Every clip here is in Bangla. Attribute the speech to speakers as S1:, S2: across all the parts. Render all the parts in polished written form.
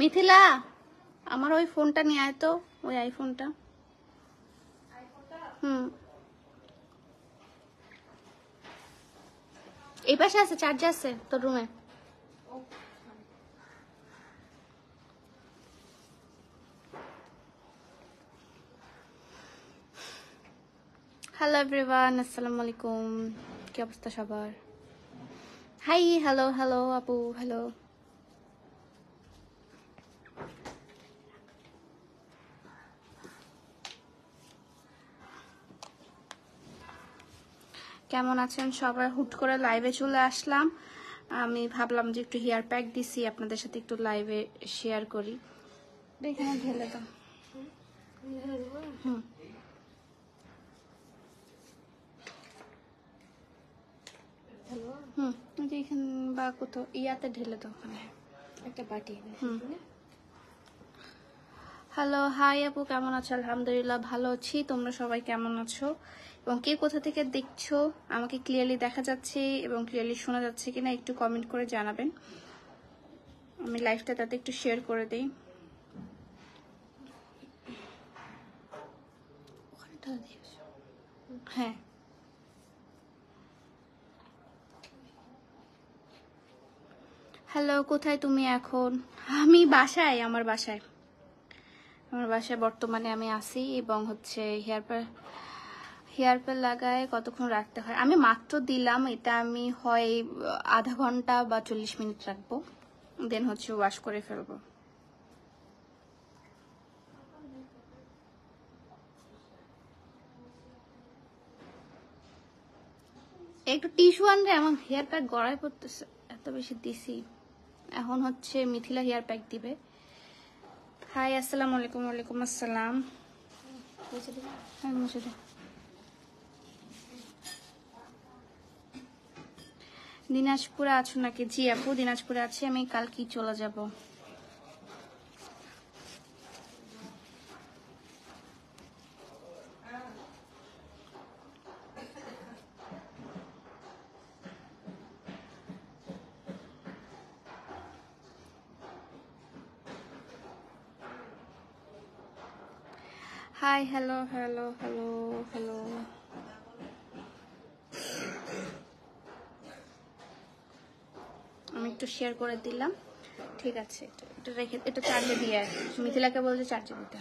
S1: মিথিলা আমার ওই ফোনটা নিয়ে আয় তো, ওই আইফোনটা। এই পাশে আছে, চার্জ আছে তোর রুমে। হ্যালো এভরিওয়ান, আসসালামু আলাইকুম। কি অবস্থা সবার? হাই, হ্যালো হ্যালো আপু, হ্যালো। কেমন আছেন সবাই? হুট করে লাইভে চলে আসলাম। আমি ভাবলাম যে একটু হেয়ার প্যাক দিছি, আপনাদের সাথে একটু লাইভে শেয়ার করি। এখানে ঢেলে দাও। এখানে বা কোথাও ইয়াতে ঢেলে দাও, ওখানে একটা বাটি। হ্যালো, হাই আপু, কেমন আছো? আলহামদুলিল্লাহ ভালো আছি। তোমরা সবাই কেমন আছো এবং কে কোথা থেকে দেখছো? আমাকে ক্লিয়ারলি দেখা যাচ্ছে এবং ক্লিয়ারলি শোনা যাচ্ছে কিনা একটু কমেন্ট করে জানাবেন। আমি লাইভটা তাতে একটু শেয়ার করে দিই। হ্যাঁ, হ্যালো, কোথায় তুমি এখন? আমি বাসায়, আমার বাসায় বর্তমানে আমি আছি এবং হচ্ছে হেয়ার প্যাক লাগায় কতক্ষণ রাখতে হয়? আমি মাত্র দিলাম, এটা আমি হয় আধা ঘন্টা বা 40 মিনিট রাখবো, দেন হচ্ছে ওয়াশ করে ফেলবো। একটু টিস্যু আনলে, আমার হেয়ার প্যাক গড়ায় পড়তেছে, এত বেশি দিছি। এখন হচ্ছে মিথিলা হেয়ার প্যাক দিবে। হাই, আসসালামু আলাইকুম। ওয়ালাইকুম আসসালাম। হ্যাঁ, মুছে দে। দিনাজপুরে আছো নাকি? জি আপু, দিনাজপুরে আছি, আমি কালকেই চলে যাব। Hi, hello hello hello hello. আমি একটু শেয়ার করে দিলাম, ঠিক আছে। এটা রেখে, এটা চার্জে দিয়ে মিথিলাকে বলছে চার্জে দিতে।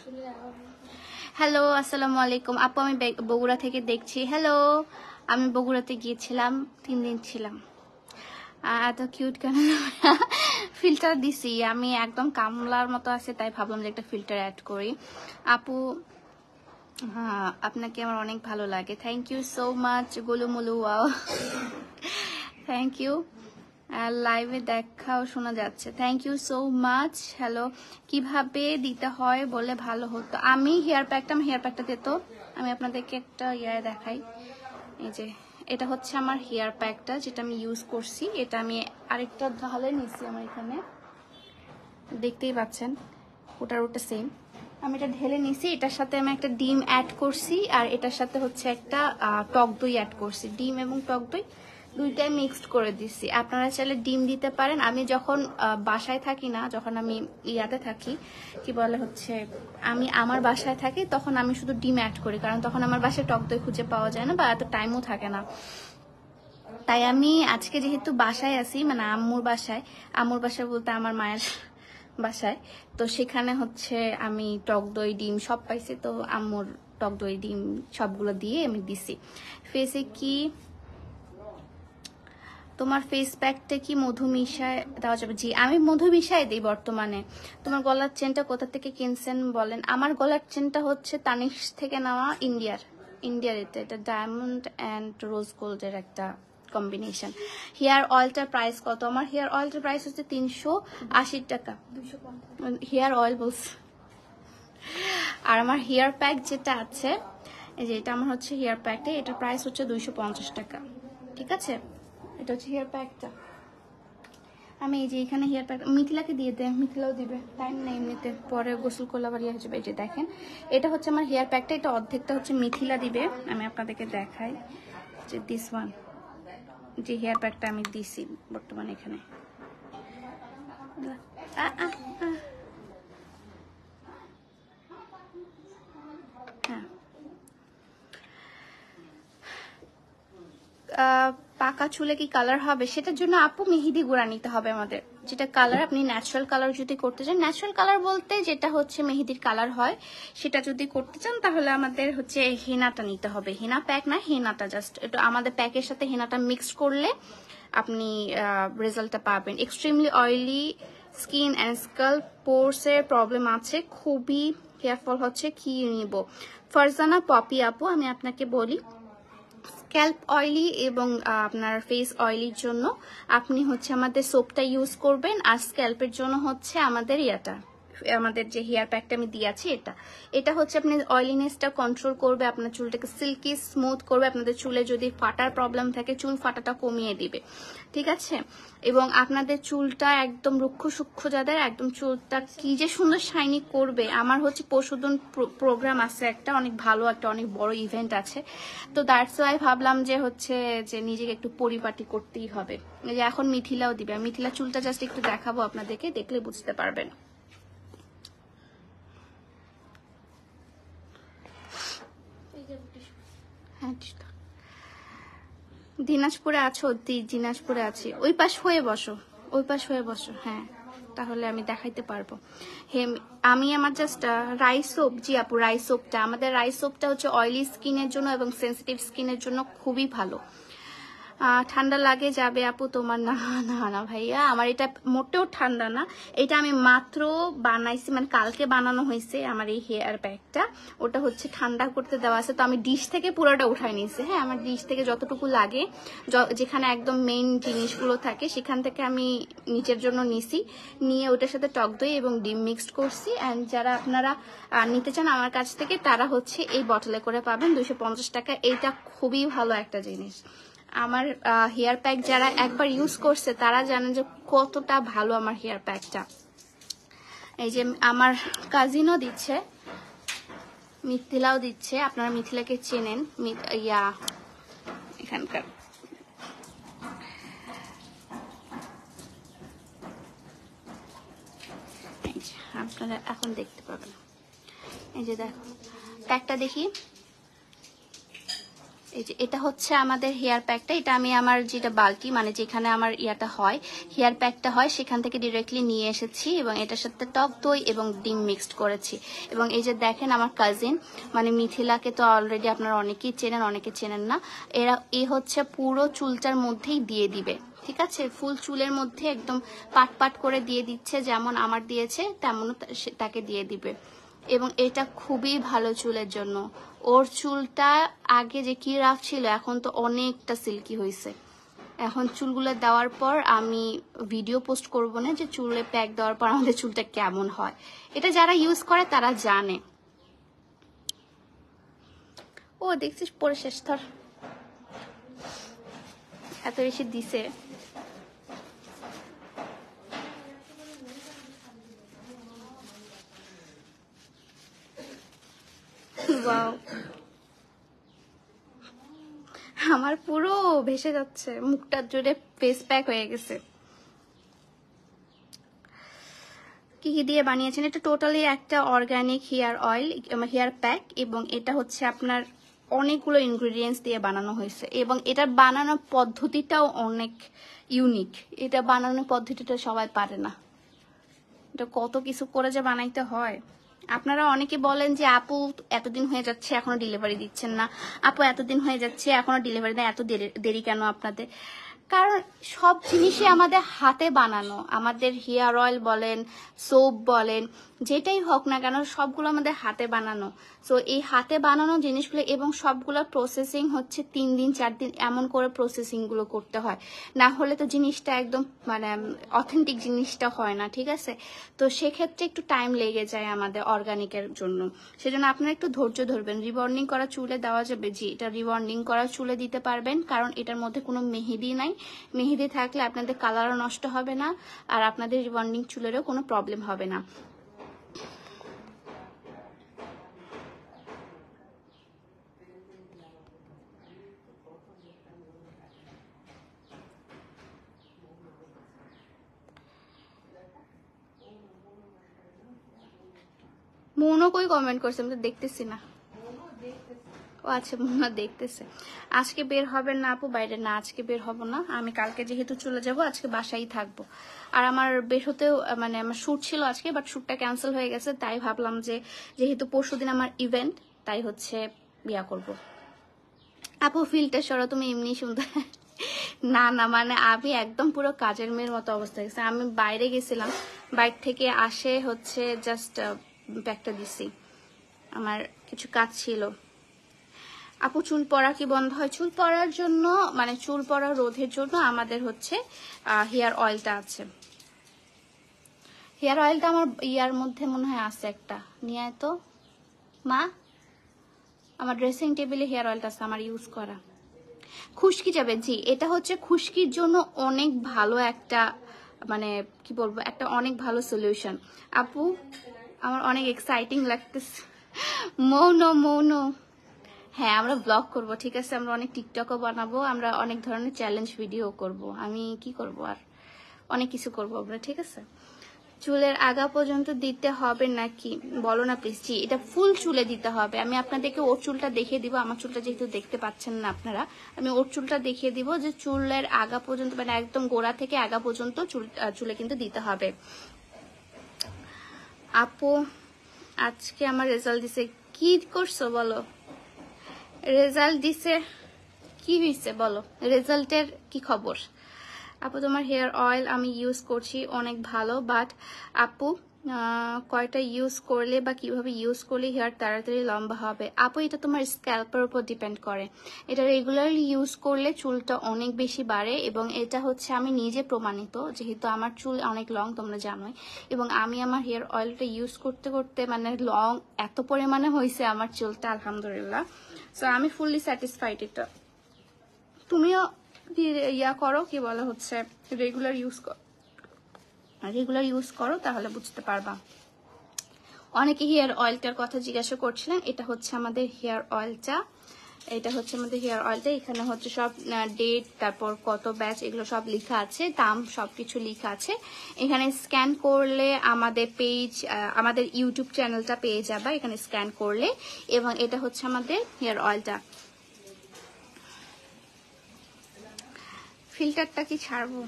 S1: হ্যালো, আসসালামু আলাইকুম আপু, আমি বগুড়া থেকে দেখছি। হ্যালো, আমি বগুড়াতে গিয়েছিলাম, 3 দিন ছিলাম। এত কিউট কেন? ফিল্টার দিছি আমি, একদম কামলার মতো আছে, তাই ভাবলাম যে একটা ফিল্টার অ্যাড করি। আপু, হ্যাঁ, আপনাকে আমার অনেক ভালো লাগে। Thank you so much Golumulu, wow, thank you. লাইভে দেখাও শোনা যাচ্ছে, thank you so much. Hello, কিভাবে দিতে হয় বলে ভালো হতো। আমি হেয়ার প্যাকটা দিত, আমি আপনাদেরকে একটা ইয়ায় দেখাই। এই যে এটা হচ্ছে আমার হেয়ার প্যাকটা, যেটা আমি ইউজ করছি। এটা আমি আরেকটা ঢালে নিচ্ছি, আমার এখানে দেখতেই পাচ্ছেন, ওটা সেম। আমি এটা ঢেলে নিছি, এটার সাথে আমি একটা ডিম অ্যাড করছি, আর এটার সাথে হচ্ছে একটা টক দই অ্যাড করছি। ডিম এবং টক দই দুইটাই মিক্সড করে দিছি। আপনারা চাইলে ডিম দিতে পারেন। আমি যখন বাসায় থাকি না, যখন আমি ইয়াতে থাকি, কি বলে হচ্ছে, আমি আমার বাসায় থাকি, তখন আমি শুধু ডিম অ্যাড করি, কারণ তখন আমার বাসায় টক দই খুঁজে পাওয়া যায় না বা এত টাইমও থাকে না। তাই আমি আজকে যেহেতু বাসায় আছি, মানে আম্মুর বাসায় বলতে আমার মায়ের বাসায়, তো সেখানে হচ্ছে আমি টক দই ডিম সব পাইছি, তো আম্মুর টক দই ডিম সবগুলো দিয়ে আমি দিছি। ফেসে কি তোমার ফেস প্যাকটা কি মধু মিশায় দেওয়া যাবে? জি, আমি মধু মিশাই দিই বর্তমানে। তোমার গলার চেনটা কোথা থেকে কিনছেন বলেন? আমার গলার চেনটা হচ্ছে তানিশ থেকে নেওয়া, ইন্ডিয়ার এটা ডায়মন্ড অ্যান্ড রোজ গোল্ডের একটা কম্বিনেশন। হেয়ার অয়েলটার প্রাইস কত? আমার হেয়ার অয়েলটার প্রাইস হচ্ছে 380 টাকা। হেয়ার অয়েল বলছি। আর আমার হেয়ার প্যাক যেটা আছে, এই যে এটা আমার হচ্ছে হেয়ার প্যাকটা, এটার প্রাইস হচ্ছে 250 টাকা। ঠিক আছে, এটা হচ্ছে হেয়ার প্যাকটা। আমি এই যে এখানে হেয়ার প্যাক মিথিলাকে দিয়ে দেয়, মিথিলাও দিবে, টাইম নেই এমনিতে, পরে গোসল করলে আবার ইয়ে হয়ে যাবে। এই যে দেখেন, এটা হচ্ছে আমার হেয়ার প্যাকটা, এটা অর্ধেকটা হচ্ছে মিথিলা দিবে। আমি আপনাদেরকে দেখাই যে দিস ওয়ান, যে হেয়ার প্যাকটা আমি দিছি বর্তমানে এখানে। পাকা চুলে কি কালার হবে, সেটার জন্য আপু মেহেদি গুঁড়া নিতে হবে আমাদের। যেটা কালার আপনি ন্যাচারাল কালার যদি করতে চান, ন্যাচারাল কালার বলতে যেটা হচ্ছে মেহেদির কালার হয়, সেটা যদি করতে চান তাহলে আমাদের হচ্ছে হেনাটা নিতে হবে। হেনা প্যাক না, হেনাটা জাস্ট এটা আমাদের প্যাকের সাথে হেনাটা মিক্সড করলে আপনি রেজাল্টটা পাবেন। Extremely oily skin and scalp পোরসের প্রবলেম আছে, খুবই কেয়ারফুল হচ্ছে কি নিব। ফারজানা পপি আপু, আমি আপনাকে বলি স্ক্যাল্প অয়েলি এবং আপনার ফেস অয়েলির জন্য আপনি হচ্ছে আমাদের সোপটা ইউজ করবেন, আর স্ক্যাল্পের জন্য হচ্ছে আমাদের আমাদের যে হেয়ার প্যাকটা আমি দিয়েছি এটা হচ্ছে আপনার অয়েলিনেসটা কন্ট্রোল করবে, আপনার চুলটাকে সিল্কি স্মুথ করবে, আপনাদের চুলে যদি ফাটার প্রবলেম থাকে চুল ফাটাটা কমিয়ে দিবে, ঠিক আছে। এবং আপনাদের চুলটা একদম রুক্ষ সূক্ষ্ম যাদের, একদম চুলটা কি যে সুন্দর শাইনি করবে। আমার হচ্ছে পরশুদিন প্রোগ্রাম আছে একটা, অনেক ভালো একটা অনেক বড় ইভেন্ট আছে, তো দ্যাটস ওয়াই ভাবলাম যে হচ্ছে যে নিজেকে একটু পরিপাটি করতেই হবে। এই যে এখন মিথিলাও দিবে, মিথিলা চুলটা জাস্ট একটু দেখাবো আপনাদেরকে, দেখলে বুঝতে পারবেন। হ্যাঁ, দিনাজপুরে আছো? দিনাজপুরে আছি। ওই পাশ হয়ে বসো, ওই পাশ হয়ে বসো, হ্যাঁ, তাহলে আমি দেখাইতে পারবো। আমি আমার জাস্ট রাইস সোপ, জি আপু রাইস সোপটা, আমাদের রাইস সোপটা হচ্ছে অয়েলি স্কিনের জন্য এবং সেন্সিটিভ স্কিনের জন্য খুবই ভালো। ঠান্ডা লাগে যাবে আপু তোমার? না না না ভাইয়া, আমার এটা মোটেও ঠান্ডা না, এটা আমি মাত্র বানাইছি, মানে কালকে বানানো হয়েছে আমার এই হেয়ার প্যাকটা। ওটা হচ্ছে ঠান্ডা করতে দেওয়া আছে, তো আমি ডিশ থেকে পুরোটা উঠাই নিয়েছি। হ্যাঁ, আমার ডিশ থেকে যতটুকু লাগে, যেখানে একদম মেইন জিনিসগুলো থাকে সেখান থেকে আমি নিচের জন্য নিছি, নিয়ে ওটার সাথে টক দই এবং ডিম মিক্সড করছি। অ্যান্ড যারা আপনারা নিতে চান আমার কাছ থেকে, তারা হচ্ছে এই বটলে করে পাবেন 250 টাকা। এইটা খুবই ভালো একটা জিনিস। আমার হেয়ার প্যাক যারা একবার ইউজ করছে তারা জানেন যে কতটা ভালো আমার হেয়ার প্যাকটা। এই যে আমার কাজিনও দিচ্ছে, মিথিলাও দিচ্ছে, আপনারা মিথিলাকে চেনেন, এখানকার। আপনারা এখন দেখতে পাবেন, এই যে দেখো প্যাকটা দেখি, এই যে এটা হচ্ছে আমাদের হেয়ার প্যাকটা। এটা আমি আমার যেটা বালতি, মানে যেখানে আমার ইয়াটা হয় হেয়ার প্যাকটা হয়, সেখান থেকে ডিরেক্টলি নিয়ে এসেছি এবং এটার সাথে টক দই এবং ডিম মিক্সড করেছি। এবং এই যে দেখেন আমার কাজিন মানে মিথিলাকে তো অলরেডি আপনারা অনেকেই চেনেন, অনেকে চেনেন না, এ হচ্ছে পুরো চুলটার মধ্যেই দিয়ে দিবে, ঠিক আছে, ফুল চুলের মধ্যে একদম পাট পাট করে দিয়ে দিচ্ছে, যেমন আমার দিয়েছে তেমন তাকে দিয়ে দিবে। এবং এটা খুবই ভালো চুলের জন্য। ওর চুলটা আগে যে কি রাফ ছিল, এখন তো অনেকটা সিল্কি হয়েছে। এখন চুলগুলো দেওয়ার পর আমি ভিডিও পোস্ট করব না যে চুলে প্যাক দেওয়ার পর আমাদের চুলটা কেমন হয়, এটা যারা ইউজ করে তারা জানে। ও দেখছিস পরে শেষ, ধর এত বেশি দিছে। ওয়াও, আমার পুরো ভেসে যাচ্ছে, মুখটা জুড়ে ফেস প্যাক হয়ে গেছে। কি কি দিয়ে বানিয়েছেন? এটা টোটালি একটা organic hair oil, hair pack, এবং এটা হচ্ছে আপনার অনেকগুলো ইনগ্রিডিয়েন্টস দিয়ে বানানো হয়েছে এবং এটার বানানোর পদ্ধতিটাও অনেক ইউনিক। এটা বানানোর পদ্ধতিটা সবাই পারে না, এটা কত কিছু করে যে বানাইতে হয়। আপনারা অনেকে বলেন যে আপু এতদিন হয়ে যাচ্ছে এখনো ডেলিভারি দিচ্ছেন না, আপু এতদিন হয়ে যাচ্ছে এখনো ডেলিভারি দেন, এত দেরি কেন আপনাদের? কারণ সব জিনিসই আমাদের হাতে বানানো, আমাদের হেয়ার অয়েল বলেন, সোপ বলেন, যেটাই হোক না কেন সবগুলো আমাদের হাতে বানানো। সো এই হাতে বানানো জিনিসগুলো এবং সবগুলো প্রসেসিং হচ্ছে 3 দিন 4 দিন এমন করে প্রসেসিং গুলো করতে হয়, না হলে তো জিনিসটা একদম মানে অথেন্টিক জিনিসটা হয় না, ঠিক আছে। তো সেক্ষেত্রে একটু টাইম লেগে যায় আমাদের অর্গানিকের জন্য, সেজন্য আপনারা একটু ধৈর্য ধরবেন। রিবন্ডিং করা চুলে দেওয়া যাবে, জি এটা রিবন্ডিং করা চুলে দিতে পারবেন, কারণ এটার মধ্যে কোনো মেহেদি নাই। মেহেদি থাকলে আপনাদের কালারও নষ্ট হবে না, আর আপনাদের রিবন্ডিং চুলেরও কোনো প্রবলেম হবে না। মনও কই কমেন্ট করছে, আমি তো দেখতেছি না। ও আচ্ছা মনে দেখতেছে। আজকে বের হবেন না আপু বাইরে? না আজকে বের হব না, আমি কালকে যেহেতু চলে যাব আজকে বাসায় থাকবো। আর আমার বের হতেও মানে আমার শ্যুট ছিল আজকে, বাট শ্যুটটা ক্যান্সেল হয়ে গেছে, তাই ভাবলাম যে যেহেতু পরশুদিন আমার ইভেন্ট, তাই হচ্ছে বিয়া করব। আপু ফিল্টার সরো, তুমি এমনি সুন্দর। না না মানে আমি একদম পুরো কাজের মেয়ের মতো অবস্থা গেছে। আমি বাইরে গেছিলাম, বাইরে থেকে আসে হচ্ছে জাস্ট ব্যাগটা দিছি, আমার কিছু কাজ ছিল। আপু চুল পড়া কি বন্ধ হয়? চুল পড়ার জন্য মানে চুল পড়া রোধের জন্য আমাদের হচ্ছে হেয়ার অয়েলটা আছে। হেয়ার অয়েলটা আমার ইয়ার মধ্যে মনে হয় আছে একটা, নিয়ে আয় তো মা। আমার ড্রেসিং টেবিলে হেয়ার অয়েলটা আছে আমার ইউজ করা। খুশকি যাবে? জি, এটা হচ্ছে খুশকির জন্য অনেক ভালো একটা মানে কি বলবো, একটা অনেক ভালো সলিউশন। আপু আমার অনেক এক্সাইটিং লাগতেছে। মৌন মৌন। হ্যাঁ আমরা ব্লগ করব, ঠিক আছে, আমরা অনেক টিকটকও বানাবো, আমরা অনেক ধরনের চ্যালেঞ্জ ভিডিও করব, আমি কি করব আর অনেক কিছু করব আমরা, ঠিক আছে। চুলের আগা পর্যন্ত দিতে হবে নাকি বলো না প্লিজ? জি, এটা ফুল চুলে দিতে হবে। আমি আপনাদেরকে ওর চুলটা দেখিয়ে দিব, আমার চুলটা যেহেতু দেখতে পাচ্ছেন না আপনারা, আমি ওর চুলটা দেখিয়ে দিব যে চুলের আগা পর্যন্ত মানে একদম গোড়া থেকে আগা পর্যন্ত চুলে কিন্তু দিতে হবে। আপু আজকে আমার রেজাল্ট দিছে, কি করছো বলো? রেজাল্ট দিছে, কি হয়েছে বলো, রেজাল্টের কি খবর? আপু তোমার হেয়ার অয়েল আমি ইউজ করছি, অনেক ভালো, বাট আপু কয়টা ইউজ করলে বা কিভাবে ইউজ করলে হেয়ার তাড়াতাড়ি লম্বা হবে? আপু এটা তোমার স্ক্যাল্পের উপর ডিপেন্ড করে। এটা রেগুলারলি ইউজ করলে চুলটা অনেক বেশি বাড়ে, এবং এটা হচ্ছে আমি নিজে প্রমাণিত, যেহেতু আমার চুল অনেক লং তোমরা জানোই, এবং আমি আমার হেয়ার অয়েলটা ইউজ করতে করতে মানে লং এত পরিমাণে হয়েছে আমার চুলটা, আলহামদুলিল্লাহ। সো আমি ফুললি স্যাটিসফাইড। এটা তুমিও ইয়া করো, কি বলা হচ্ছে রেগুলার ইউজ করো তাহলে বুঝতে পারবা। অনেকে হেয়ার অয়েলটার কথা জিজ্ঞাসা করছিলেন, এটা হচ্ছে আমাদের হেয়ার অয়েলটা, এটা হচ্ছে আমাদের হেয়ার অয়েলটা। এখানে হচ্ছে সব ডেট, তারপর কত ব্যাচ, এগুলো সব লেখা আছে, দাম সবকিছু লেখা আছে। এখানে স্ক্যান করলে আমাদের পেজ, আমাদের ইউটিউব চ্যানেলটা পেয়ে যাবে এখানে স্ক্যান করলে। এবং এটা হচ্ছে আমাদের হেয়ার অয়েলটা। ফিল্টারটা কি ছাড়বো?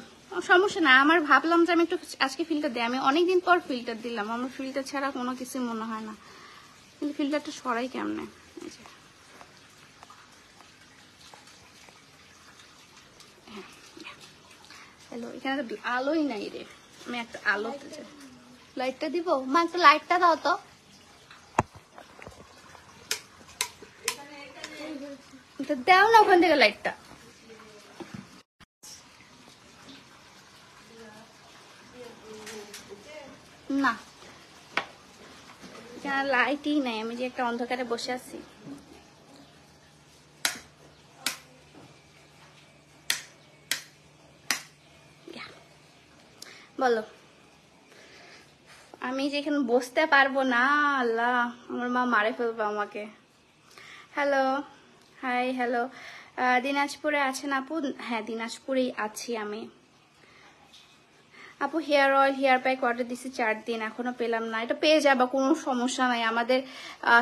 S1: সমস্যা না, আমার ভাবলাম যে আমি একটু আজকে ফিল্টার দিই, আমি অনেকদিন পর ফিল্টার দিলাম, আমার ফিল্টার ছাড়া কোনো কিছু মনে হয় না, কিন্তু ফিল্টারটা সরাই কেমনে? হ্যালো, এখানে তো আলোই নাই রে, আমি একটা আলো লাইটটা দিব। মা একটু লাইটটা দাও তো। দাও না ওখান থেকে লাইটটা। না লাইটই নাই, আমি যে একটা অন্ধকারে বসে আছি। বলো, আমি যে এখানে বসতে পারবো না, আল্লাহ আমার মা মারে ফেলবো আমাকে। Hello, hi, hello. দিনাজপুরে আছেন আপু? হ্যাঁ দিনাজপুরেই আছি আমি। আপু hair oil hair pack order দিছি 4 দিন, এখনো পেলাম না। এটা পেয়ে যাবা, কোনো সমস্যা নাই। আমাদের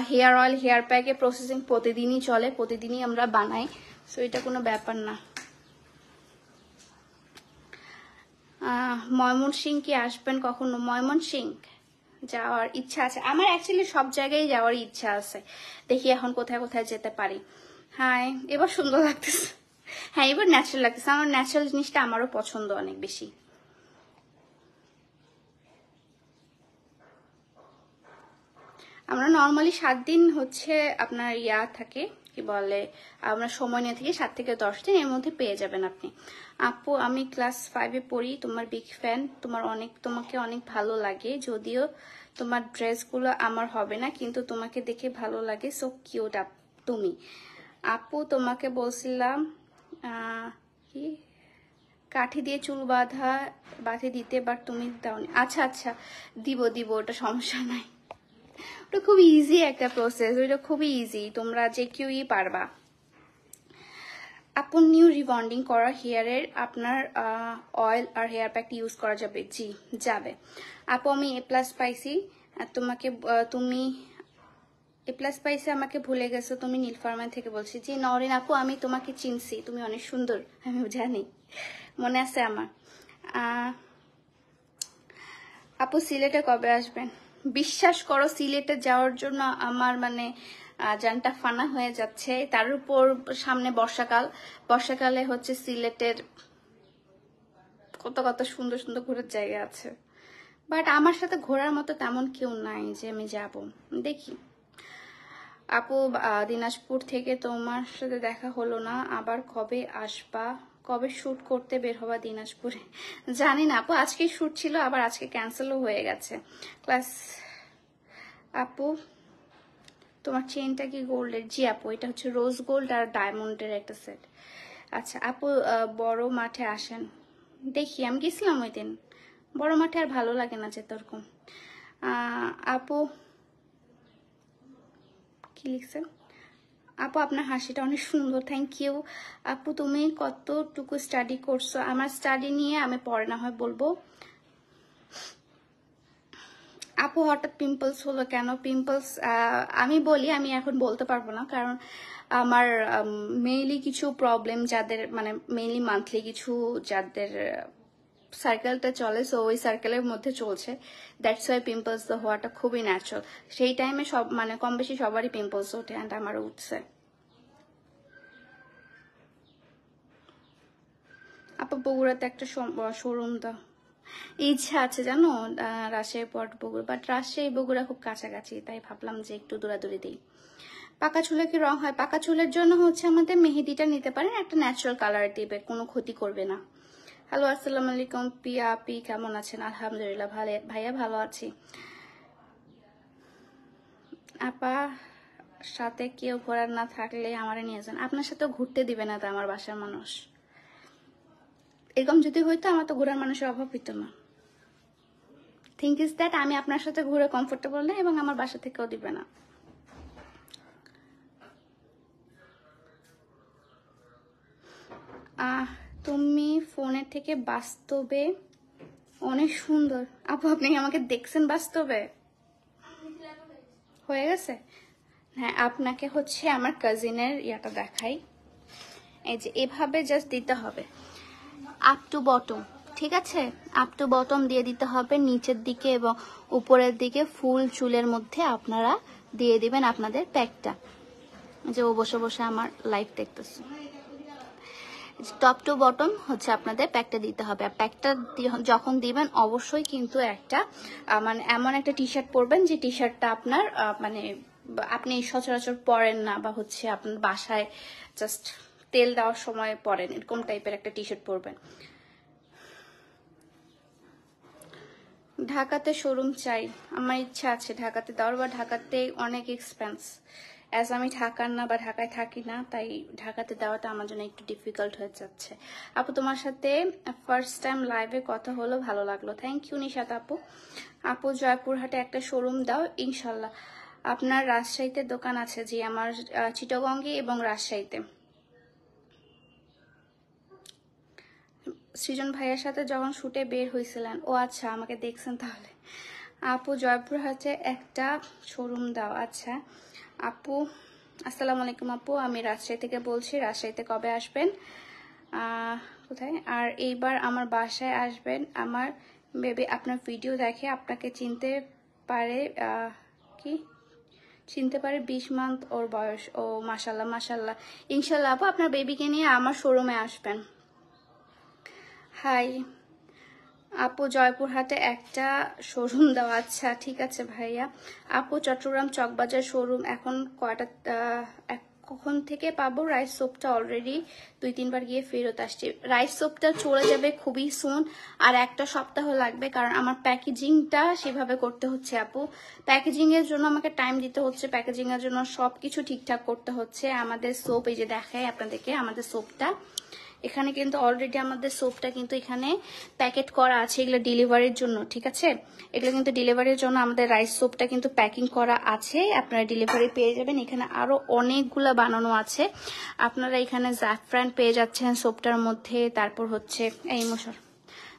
S1: হেয়ার অয়েল হেয়ার প্যাকের প্রসেসিং প্রতিদিনই চলে, প্রতিদিনই আমরা বানাই, সো এটা কোনো ব্যাপার না। ময়মনসিংহ কি আসবেন কখনো? ময়মনসিংহ যাওয়ার ইচ্ছা আছে আমার, অ্যাকচুয়ালি সব জায়গায় যাওয়ার ইচ্ছা আছে, দেখি এখন কোথায় কোথায় যেতে পারি। হাই, এবার সুন্দর লাগতেছে। হ্যাঁ এবার ন্যাচারাল লাগতেছে, আমার ন্যাচারাল জিনিসটা আমারও পছন্দ অনেক বেশি। আমরা নর্মালি 7 দিন হচ্ছে আপনার ইয়া থাকে, কি বলে, আমরা সময় নিয়ে থেকে 7 থেকে 10 দিন এর মধ্যে পেয়ে যাবেন আপনি। আপু আমি ক্লাস 5-এ পড়ি, তোমার বিগ ফ্যান, তোমাকে অনেক ভালো লাগে, যদিও তোমার ড্রেসগুলো আমার হবে না, কিন্তু তোমাকে দেখে ভালো লাগে, সো কিউট তুমি। আপু তোমাকে বলছিলাম কি কাঠি দিয়ে চুল বাঁধে দিতে, বাট তুমি দাওনি। আচ্ছা আচ্ছা, দিব ওটা সমস্যা নাই, ওটা খুব ইজি একটা প্রসেস, ওইটা খুবই ইজি, তোমরা যে কেউই পারবা। আপু নিউ রিবন্ডিং করা হেয়ারের আপনার অয়েল আর হেয়ার প্যাক ইউজ করা যাবে? জি যাবে। আপু আমি A+ পাইছি, তুমি এ প্লাস পাইছে, আমাকে ভুলে গেছো তুমি নীলফামারী থেকে বলছি। জি নরিন আপু, আমি তোমাকে চিনছি, তুমি অনেক সুন্দর, আমি জানি, মনে আছে আমার। আপু সিলেটে কবে আসবেন? বিশ্বাস করো সিলেটে যাওয়ার জন্য আমার মানে জানটা ফানা হয়ে যাচ্ছে। তার উপর সামনে বর্ষাকাল, বর্ষাকালে হচ্ছে সিলেটের কত কত সুন্দর সুন্দর ঘোরার জায়গা আছে, বাট আমার সাথে ঘোরার মতো তেমন কেউ নাই যে আমি যাব। দেখি আপু, দিনাজপুর থেকে তোমার সাথে দেখা হলো না, আবার কবে আসবা? কবে শুট করতে বের হবা দিনাজপুরে? জানি না আপু, আজকে শুট ছিল, আবার আজকে ক্যান্সেলও হয়ে গেছে ক্লাস। আপু তোমার চেনটা কি গোল্ডের? জি আপু, এটা হচ্ছে রোজ গোল্ড আর ডায়মন্ডের একটা সেট। আচ্ছা আপু, বড় মাঠে আসেন। দেখি, আমি গেছিলাম ওই দিন, বড় মাঠে আর ভালো লাগে না যেতে ওরকম। আপু কি লিখছেন? আপু আপনার হাসিটা অনেক সুন্দর, থ্যাংক ইউ। আপু তুমি কতটুকু স্টাডি করছো? আমার স্টাডি নিয়ে আমি পরে না হয় বলবো। আপু হঠাৎ পিম্পলস হলো কেন? পিম্পলস আমি বলি, আমি এখন বলতে পারবো না, কারণ আমার মেইনলি কিছু প্রবলেম, যাদের মানে মেইনলি মান্থলি কিছু যাদের সার্কেলটা চলে, সো ওই সার্কেলের মধ্যে চলছে, দ্যাটস ওয়াই পিম্পলস হওয়াটা খুবই ন্যাচারাল। সেই টাইমে সব মানে কম বেশি সবারই পিম্পলস ওঠে, অ্যান্ড আমারও উঠছে। আপু বগুড়াতে একটা শোরুম দাও। ইচ্ছা আছে জানো, রাজশাহী পট বগুড়া, বাট রাজশাহী বগুড়া খুব কাছাকাছি, তাই ভাবলাম যে একটু দৌড়াদৌড়ি দিই। পাকা চুলে কি রং হয়? পাকা চুলের জন্য হচ্ছে আমাদের মেহেদিটা নিতে পারেন, একটা ন্যাচারাল কালার দিবে, কোনো ক্ষতি করবে না। হ্যালো আসসালামু আলাইকুম পিয়া, আপি কেমন আছেন? আলহামদুলিল্লাহ ভালো ভাইয়া, ভালো আছি। আপা সাথে কেউ ঘোরার না থাকলে আমারে নিয়ে যান। আপনার সাথে ঘুরতে দিবে না তো আমার বাসার মানুষ, এরকম যদি হইতো আমার তো ঘোরার মানুষের অভাব হইতো না। থিঙ্ক ইজ দ্যাট আমি আপনার সাথে ঘুরে কমফোর্টেবল না, এবং আমার বাসা থেকেও দিবে না। তুমি ফোনের থেকে বাস্তবে অনেক সুন্দর। আপু আপনি আমাকে দেখছেন বাস্তবে? হয়ে গেছে। হ্যাঁ, আপনাকে হচ্ছে আমার কাজিনের ইয়াটা দেখাই, এই যে এভাবে জাস্ট দিতে হবে আপ টু বটম, ঠিক আছে? আপ টু বটম দিয়ে দিতে হবে, নিচের দিকে এবং উপরের দিকে ফুল চুলের মধ্যে আপনারা দিয়ে দিবেন আপনাদের প্যাকটা। যে ও বসে বসে আমার লাইভ দেখতেছে, টপ টু বটম হচ্ছে আপনাদের প্যাকটা দিতে হবে। আর প্যাকটা যখন দিবেন অবশ্যই কিন্তু একটা মানে এমন একটা টি শার্ট পরবেন যে টি শার্টটা আপনার মানে আপনি সচরাচর পরেন না, বা হচ্ছে আপনার বাসায় জাস্ট তেল দেওয়ার সময় পরেন, এরকম টাইপের একটা টি শার্ট পরবেন। ঢাকাতে শোরুম চাই, আমার ইচ্ছা আছে ঢাকাতে দেওয়ার, বা ঢাকাতে অনেক এক্সপেন্স, অ্যাজ আমি ঢাকার না বা ঢাকায় থাকি না, তাই ঢাকাতে দেওয়াটা আমার জন্য একটু ডিফিকাল্ট হয়ে যাচ্ছে। আপু তোমার সাথে ফার্স্ট টাইম লাইভে কথা হলো, ভালো লাগলো, থ্যাংক ইউ নিশাত আপু। আপু জয়পুরহাটে একটা শোরুম দাও ইনশাল্লাহ। আপনার রাজশাহীতে দোকান আছে? জি আমার চিটাগঙ্গে এবং রাজশাহীতে। সৃজন ভাইয়ের সাথে যখন শুটে বের হয়েছিলেন? ও আচ্ছা, আমাকে দেখছেন তাহলে। আপু জয়পুরহাটে একটা শোরুম দাও। আচ্ছা আপু, আসসালামু আলাইকুম আপু, আমি রাজশাহী থেকে বলছি, রাজশাহীতে কবে আসবেন? কোথায়? আর এইবার আমার বাসায় আসবেন, আমার বেবি আপনার ভিডিও দেখে আপনাকে চিনতে পারে, কি চিনতে পারে, 20 মান্থ ওর বয়স। ও মাশাল্লাহ মাশাল্লাহ, ইনশাল্লাহ আপু আপনার বেবিকে নিয়ে আমার শোরুমে আসবেন। হাই আপু, জয়পুরহাটে একটা শোরুম দেওয়া। আচ্ছা ঠিক আছে ভাইয়া। আপু চট্টগ্রাম চকবাজার শোরুম এখন কয়টা, কখন থেকে পাবো? রাইস সোপটা অলরেডি 2-3 বার গিয়ে ফেরত আসছে। রাইস সোপটা চলে যাবে খুবই সুন, আর একটা সপ্তাহ লাগবে, কারণ আমার প্যাকেজিংটা সেভাবে করতে হচ্ছে আপু। প্যাকেজিং এর জন্য আমাকে টাইম দিতে হচ্ছে, প্যাকেজিং এর জন্য সবকিছু ঠিকঠাক করতে হচ্ছে। আমাদের সোপ এই যে দেখাই আপনাদেরকে, আমাদের সোপটা এখানে কিন্তু অলরেডি আমাদের সোপটা কিন্তু এখানে প্যাকেট করা আছে, এগুলো ডেলিভারির জন্য, ঠিক আছে? এগুলো কিন্তু ডেলিভারির জন্য আমাদের রাইস সোপটা কিন্তু প্যাকিং করা আছে, আপনারা ডেলিভারি পেয়ে যাবেন। এখানে আরো অনেকগুলা বানানো আছে, আপনারা এখানে জাফরান পেয়ে যাচ্ছেন সোপটার মধ্যে, তারপর হচ্ছে এই মশার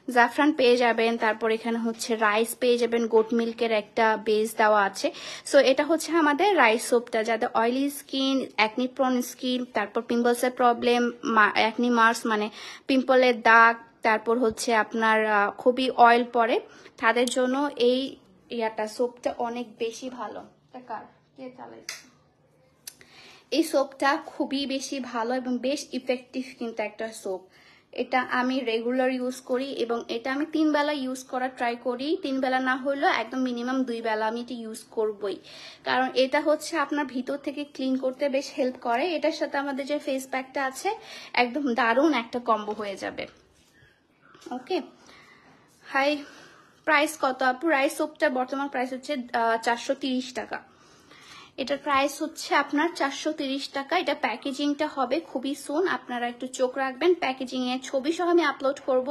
S1: জাফরান পেয়ে যাবেন, তারপর এখানে হচ্ছে রাইস পেয়ে যাবেন, গোট মিল্কের একটা বেস দেওয়া আছে। সো এটা হচ্ছে আমাদের রাইস সোপটা, যাদের oily skin, acne prawn skin, তারপর পিম্পলসের প্রবলেম, অ্যাকনি মার্কস মানে পিম্পলের দাগ, তারপর হচ্ছে আপনার খুবই অয়েল পড়ে, তাদের জন্য এই সোপটা অনেক বেশি ভালো। কে চালাইছে? এই সোপটা খুবই বেশি ভালো এবং বেশ ইফেক্টিভ কিন্তু একটা সোপ। এটা আমি রেগুলার ইউজ করি এবং এটা আমি 3 বেলা ইউজ করার ট্রাই করি। 3 বেলা না হলেও একদম মিনিমাম 2 বেলা আমি এটা ইউজ করবই, কারণ এটা হচ্ছে আপনার ভিতর থেকে ক্লিন করতে বেশ হেল্প করে। এটার সাথে আমাদের যে ফেস প্যাকটা আছে একদম দারুণ একটা কম্বো হয়ে যাবে। ওকে, হাই, প্রাইস কত আপু? রাইস সোপটা বর্তমান প্রাইস হচ্ছে 430 টাকা। এটার প্রাইস হচ্ছে আপনার 430 টাকা। এটা প্যাকেজিংটা হবে খুবই সুন, আপনারা একটু চোখ রাখবেন। প্যাকেজিং এর ছবি সহ আমি আপলোড করব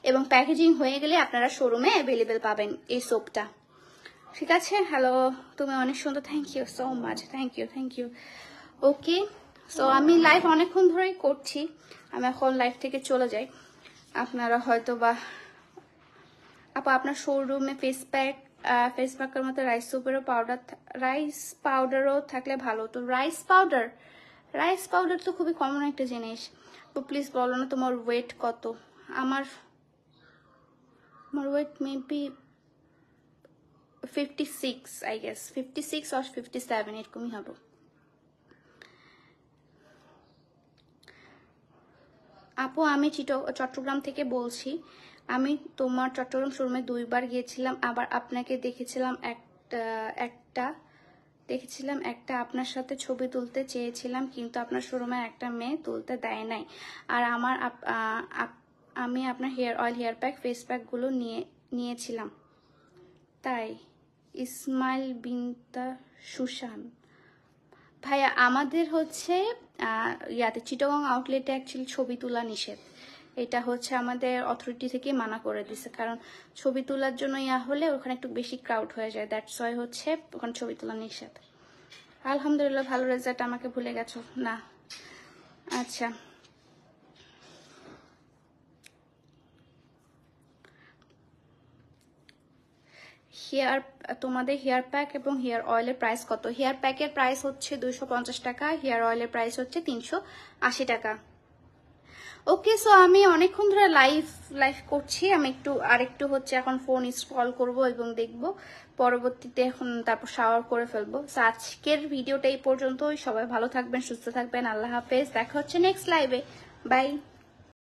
S1: এবং প্যাকেজিং হয়ে গেলে আপনারা শোরুমে অ্যাভেলেবেল পাবেন এই সোপটা। ঠিক আছে? হ্যালো, তুমি অনেক সুন্দর, thank you so much, thank you. Okay, so আমি লাইভ অনেকক্ষণ ধরেই করছি, আমি এখন লাইভ থেকে চলে যাই। আপনারা হয়তো বা আপা আপনার শোরুমে ফেস প্যাকের মতো রাইস সোপেরও রাইস পাউডারও থাকলে ভালো। তো রাইস পাউডার তো খুবই কমন একটা জিনিস। তো প্লিজ বলো না তোমার ওয়েট কত? আমার weight maybe 56, I guess 56 or 57 এরকমই হবে। আপু আমি চট্টগ্রাম থেকে বলছি। আমি তোমার চট্টগ্রাম শোরুমে 2 বার গিয়েছিলাম, আবার আপনাকে দেখেছিলাম একটা আপনার সাথে ছবি তুলতে চেয়েছিলাম, কিন্তু আপনার শোরুমে একটা মেয়ে তুলতে দেয় নাই। আর আমি আপনার hair oil, hair pack, face প্যাকগুলো নিয়েছিলাম। তাই ইসমাইল বিনতা সুশান ভাইয়া, আমাদের হচ্ছে চিটাগং আউটলেটে অ্যাকচুয়ালি ছবি তোলা নিষেধ। এটা হচ্ছে আমাদের অথরিটি থেকে মানা করে দিছে, কারণ ছবি তোলার জন্য হলে ওখানে একটু বেশি ক্রাউড হয়ে যায়, দ্যাটস ওয়াই হচ্ছে ওখানে ছবি তোলা নিষেধ। আলহামদুলিল্লাহ, ভালো রেজাল্ট। আমাকে ভুলে গেছো না? আচ্ছা, তোমাদের হেয়ার প্যাক এবং হেয়ার অয়েলের প্রাইস কত? হেয়ার প্যাকের প্রাইস হচ্ছে 250 টাকা, হেয়ার অয়েলের প্রাইস হচ্ছে 380 টাকা। ওকে, সো আমি অনেকক্ষণ ধরে লাইভ করছি, আমি আরেকটু হচ্ছে এখন ফোন স্ক্রল করব এবং দেখব, পরবর্তীতে এখন তারপর শাওয়ার করে ফেলবো। সো আজকের ভিডিওটা এই পর্যন্তই। সবাই ভালো থাকবেন, সুস্থ থাকবেন, আল্লাহ হাফেজ, দেখা হচ্ছে নেক্সট লাইভে, বাই।